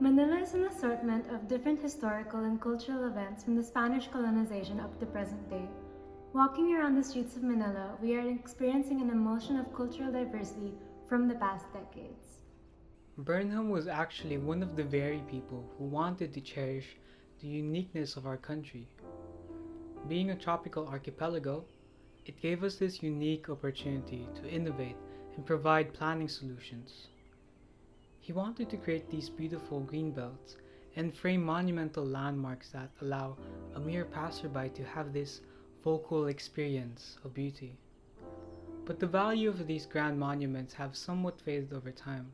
Manila is an assortment of different historical and cultural events from the Spanish colonization up to present day. Walking around the streets of Manila, we are experiencing an emulsion of cultural diversity from the past decades. Burnham was actually one of the very people who wanted to cherish the uniqueness of our country. Being a tropical archipelago, it gave us this unique opportunity to innovate and provide planning solutions. He wanted to create these beautiful green belts and frame monumental landmarks that allow a mere passerby to have this focal experience of beauty. But the value of these grand monuments have somewhat faded over time.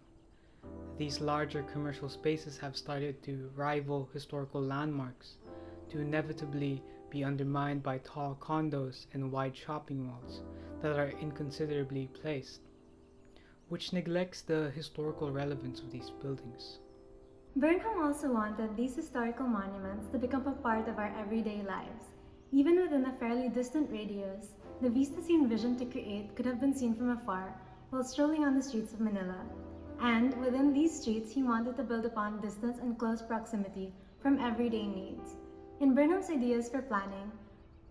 These larger commercial spaces have started to rival historical landmarks, to inevitably be undermined by tall condos and wide shopping malls that are inconsiderably placed, which neglects the historical relevance of these buildings. Burnham also wanted these historical monuments to become a part of our everyday lives. Even within a fairly distant radius, the vistas he envisioned to create could have been seen from afar while strolling on the streets of Manila. And within these streets, he wanted to build upon distance and close proximity from everyday needs. In Burnham's ideas for planning,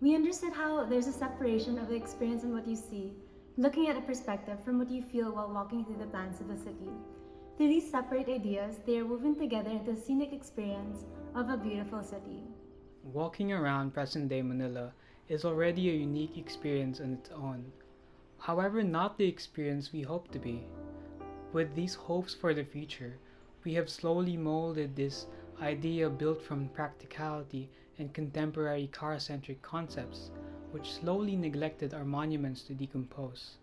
we understood how there's a separation of the experience and what you see, looking at a perspective from what you feel while walking through the plans of the city. Through these separate ideas, they are woven together into a scenic experience of a beautiful city. Walking around present-day Manila is already a unique experience on its own, however not the experience we hope to be. With these hopes for the future, we have slowly molded this idea built from practicality and contemporary car-centric concepts, which slowly neglected our monuments to decompose.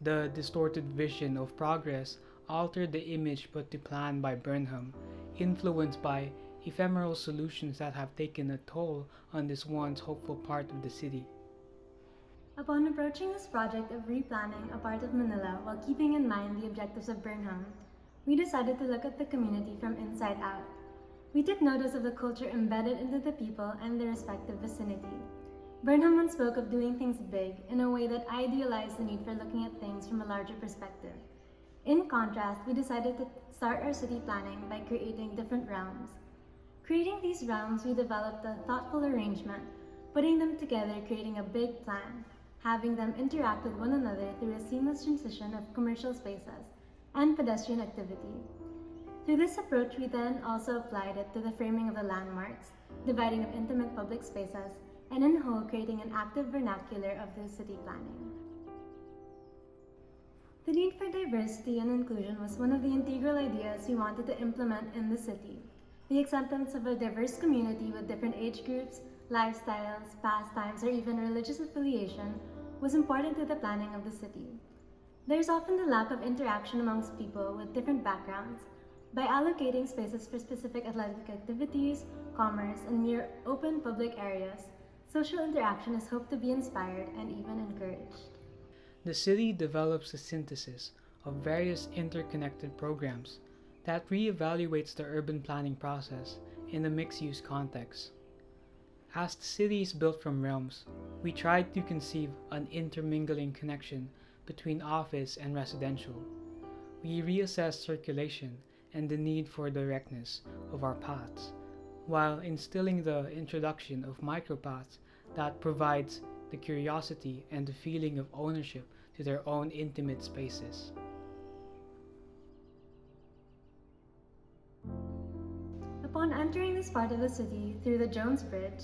The distorted vision of progress altered the image put to plan by Burnham, influenced by ephemeral solutions that have taken a toll on this once hopeful part of the city. Upon approaching this project of replanning a part of Manila while keeping in mind the objectives of Burnham, we decided to look at the community from inside out. We took notice of the culture embedded into the people and their respective vicinity. Burnham once spoke of doing things big in a way that idealized the need for looking at things from a larger perspective. In contrast, we decided to start our city planning by creating different realms. Creating these realms, we developed a thoughtful arrangement, putting them together, creating a big plan, having them interact with one another through a seamless transition of commercial spaces and pedestrian activity. Through this approach, we then also applied it to the framing of the landmarks, dividing of intimate public spaces, and in whole creating an active vernacular of the city planning. The need for diversity and inclusion was one of the integral ideas we wanted to implement in the city. The acceptance of a diverse community with different age groups, lifestyles, pastimes, or even religious affiliation was important to the planning of the city. There is often the lack of interaction amongst people with different backgrounds. By allocating spaces for specific athletic activities, commerce, and mere open public areas, social interaction is hoped to be inspired and even encouraged. The city develops a synthesis of various interconnected programs that reevaluates the urban planning process in a mixed-use context. As the city is built from realms, we tried to conceive an intermingling connection between office and residential. We reassessed circulation and the need for directness of our paths, while instilling the introduction of micropaths that provides the curiosity and the feeling of ownership to their own intimate spaces. Upon entering this part of the city through the Jones Bridge,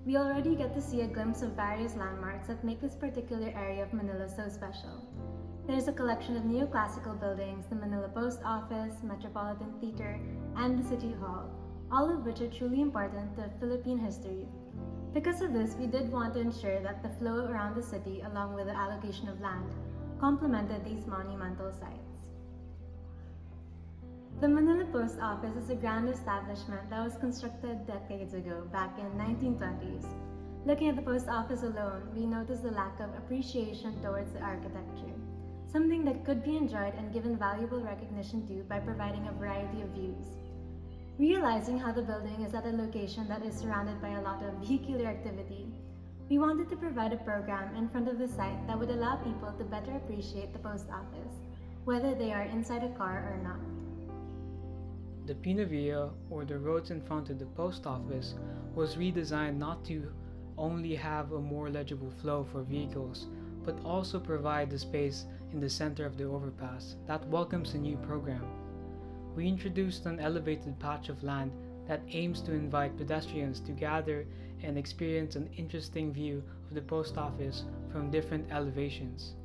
we already get to see a glimpse of various landmarks that make this particular area of Manila so special. There's a collection of neoclassical buildings, the Manila Post Office, Metropolitan Theater, and the City Hall, all of which are truly important to Philippine history. Because of this, we did want to ensure that the flow around the city, along with the allocation of land, complemented these monumental sites. The Manila Post Office is a grand establishment that was constructed decades ago, back in 1920s. Looking at the post office alone, we notice the lack of appreciation towards the architecture, something that could be enjoyed and given valuable recognition to by providing a variety of views. Realizing how the building is at a location that is surrounded by a lot of vehicular activity, we wanted to provide a program in front of the site that would allow people to better appreciate the post office, whether they are inside a car or not. The Pinavia, or the roads in front of the post office, was redesigned not to only have a more legible flow for vehicles, but also provide the space in the center of the overpass that welcomes a new program. We introduced an elevated patch of land that aims to invite pedestrians to gather and experience an interesting view of the post office from different elevations.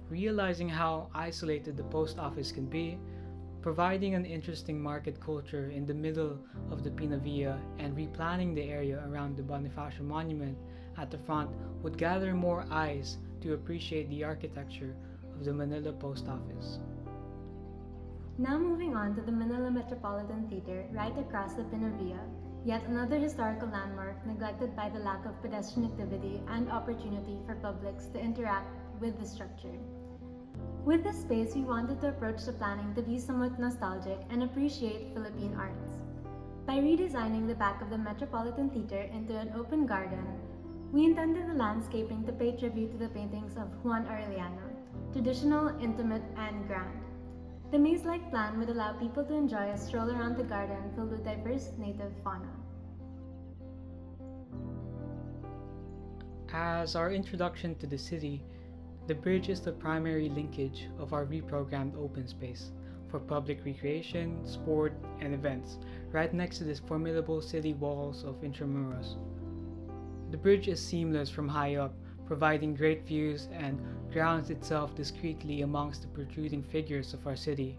Realizing how isolated the post office can be, providing an interesting market culture in the middle of the Pinavia and replanning the area around the Bonifacio Monument at the front would gather more eyes to appreciate the architecture of the Manila Post Office. Now moving on to the Manila Metropolitan Theater right across the Pinavia, yet another historical landmark neglected by the lack of pedestrian activity and opportunity for publics to interact with the structure. With this space, we wanted to approach the planning to be somewhat nostalgic and appreciate Philippine arts. By redesigning the back of the Metropolitan Theater into an open garden, we intended the landscaping to pay tribute to the paintings of Juan Arellano, traditional, intimate, and grand. The maze-like plan would allow people to enjoy a stroll around the garden filled with diverse native fauna. As our introduction to the city, the bridge is the primary linkage of our reprogrammed open space for public recreation, sport, and events, right next to these formidable city walls of Intramuros. The bridge is seamless from high up, providing great views and grounds itself discreetly amongst the protruding figures of our city.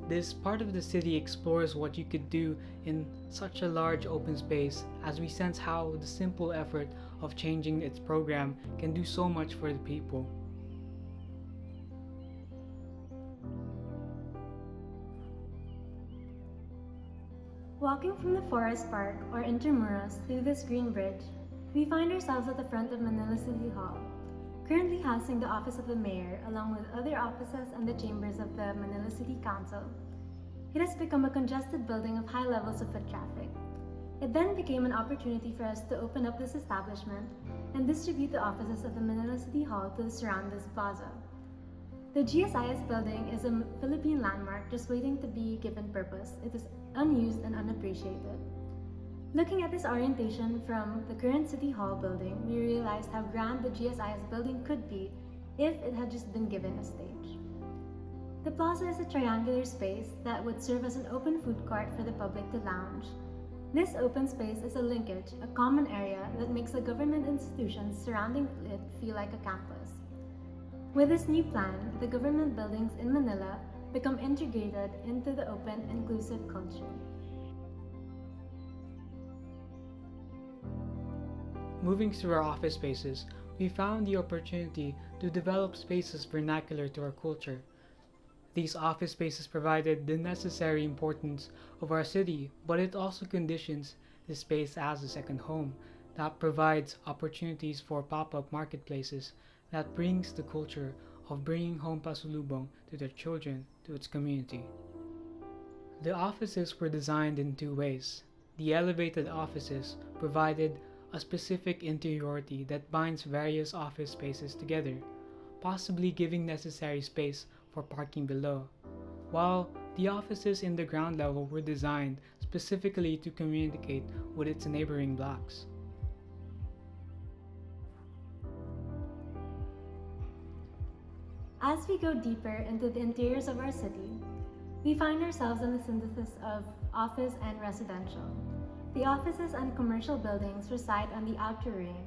This part of the city explores what you could do in such a large open space, as we sense how the simple effort of changing its program can do so much for the people. Walking from the Forest Park or Intramuros through this green bridge, we find ourselves at the front of Manila City Hall, currently housing the office of the mayor along with other offices and the chambers of the Manila City Council. It has become a congested building of high levels of foot traffic. It then became an opportunity for us to open up this establishment and distribute the offices of the Manila City Hall to surround this plaza. The GSIS building is a Philippine landmark just waiting to be given purpose. It is unused and unappreciated. Looking at this orientation from the current City Hall building, we realized how grand the GSIS building could be if it had just been given a stage. The plaza is a triangular space that would serve as an open food court for the public to lounge. This open space is a linkage, a common area that makes the government institutions surrounding it feel like a campus. With this new plan, the government buildings in Manila become integrated into the open, inclusive culture. Moving through our office spaces, we found the opportunity to develop spaces vernacular to our culture. These office spaces provided the necessary importance of our city, but it also conditions the space as a second home that provides opportunities for pop-up marketplaces that brings the culture of bringing home pasulubong to their children to its community. The offices were designed in two ways. The elevated offices provided a specific interiority that binds various office spaces together, possibly giving necessary space for parking below, while the offices in the ground level were designed specifically to communicate with its neighboring blocks. As we go deeper into the interiors of our city, we find ourselves in the synthesis of office and residential. The offices and commercial buildings reside on the outer ring,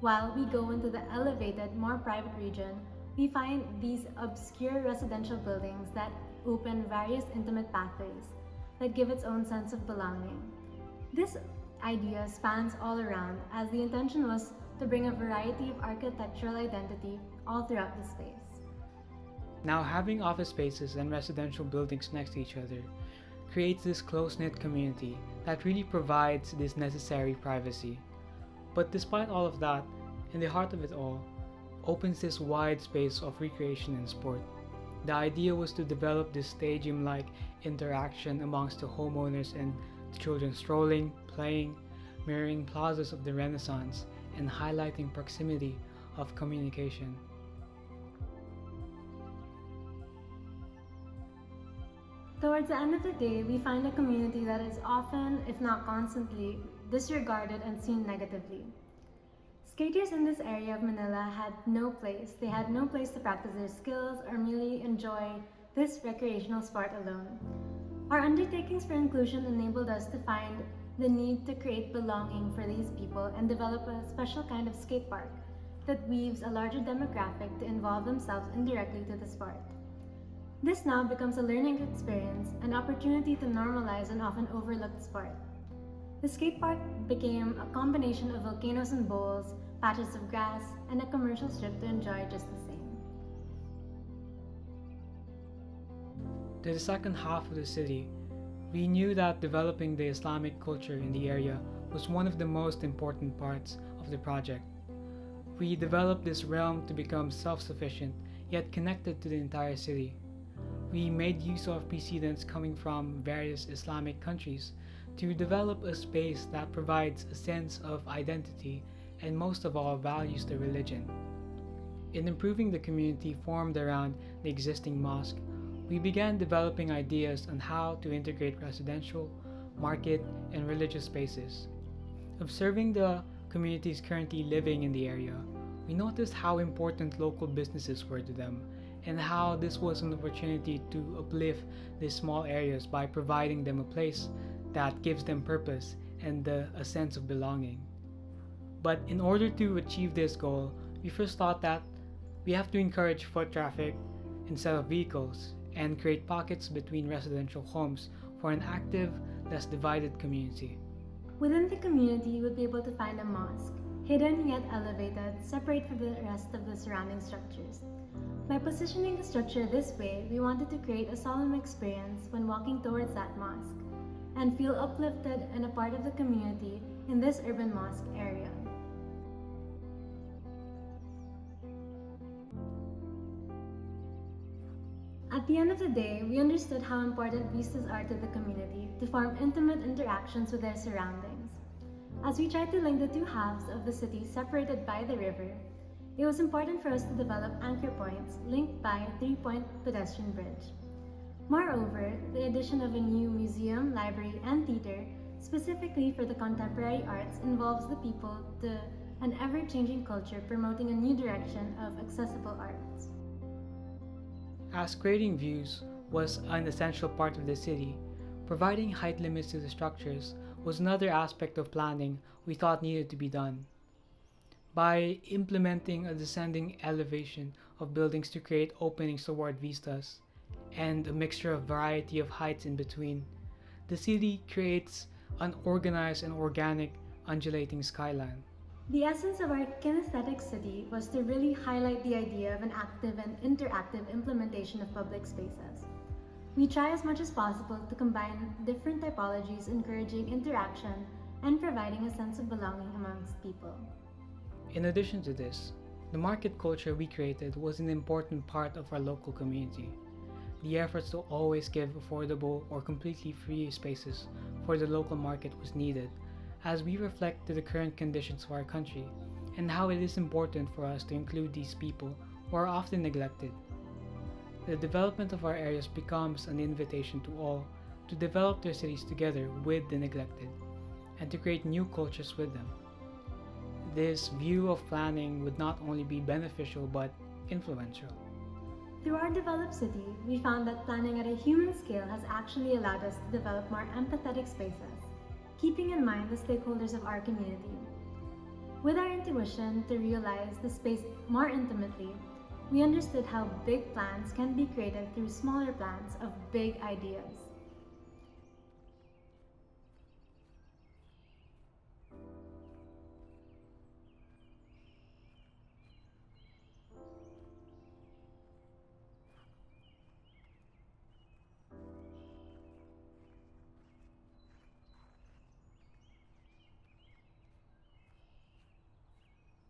while we go into the elevated, more private region. We find these obscure residential buildings that open various intimate pathways that give its own sense of belonging. This idea spans all around, as the intention was to bring a variety of architectural identity all throughout the space. Now, having office spaces and residential buildings next to each other creates this close-knit community that really provides this necessary privacy. But despite all of that, in the heart of it all, opens this wide space of recreation and sport. The idea was to develop this stadium-like interaction amongst the homeowners and the children strolling, playing, mirroring plazas of the Renaissance, and highlighting proximity of communication. Towards the end of the day, we find a community that is often, if not constantly, disregarded and seen negatively. Skaters in this area of Manila had no place. They had no place to practice their skills or merely enjoy this recreational sport alone. Our undertakings for inclusion enabled us to find the need to create belonging for these people and develop a special kind of skate park that weaves a larger demographic to involve themselves indirectly to the sport. This now becomes a learning experience, an opportunity to normalize an often overlooked sport. The skate park became a combination of volcanoes and bowls, patches of grass, and a commercial strip to enjoy just the same. To the second half of the city, we knew that developing the Islamic culture in the area was one of the most important parts of the project. We developed this realm to become self-sufficient, yet connected to the entire city. We made use of precedents coming from various Islamic countries to develop a space that provides a sense of identity and most of all values the religion. In improving the community formed around the existing mosque, we began developing ideas on how to integrate residential, market, and religious spaces. Observing the communities currently living in the area, we noticed how important local businesses were to them and how this was an opportunity to uplift these small areas by providing them a place that gives them purpose and a sense of belonging. But in order to achieve this goal, we first thought that we have to encourage foot traffic instead of vehicles and create pockets between residential homes for an active, less divided community. Within the community, you would be able to find a mosque, hidden yet elevated, separate from the rest of the surrounding structures. By positioning the structure this way, we wanted to create a solemn experience when walking towards that mosque and feel uplifted and a part of the community in this urban mosque area. At the end of the day, we understood how important vistas are to the community to form intimate interactions with their surroundings. As we tried to link the two halves of the city separated by the river, it was important for us to develop anchor points linked by a three-point pedestrian bridge. Moreover, the addition of a new museum, library, and theater specifically for the contemporary arts involves the people to an ever-changing culture promoting a new direction of accessible arts. As creating views was an essential part of the city, providing height limits to the structures was another aspect of planning we thought needed to be done. By implementing a descending elevation of buildings to create openings toward vistas, and a mixture of variety of heights in between, the city creates an organized and organic undulating skyline. The essence of our kinesthetic city was to really highlight the idea of an active and interactive implementation of public spaces. We try as much as possible to combine different typologies, encouraging interaction and providing a sense of belonging amongst people. In addition to this, the market culture we created was an important part of our local community. The efforts to always give affordable or completely free spaces for the local market was needed, as we reflect to the current conditions of our country and how it is important for us to include these people who are often neglected. The development of our areas becomes an invitation to all to develop their cities together with the neglected and to create new cultures with them. This view of planning would not only be beneficial but influential. Through our developed city, we found that planning at a human scale has actually allowed us to develop more empathetic spaces, keeping in mind the stakeholders of our community. With our intuition to realize the space more intimately, we understood how big plans can be created through smaller plans of big ideas.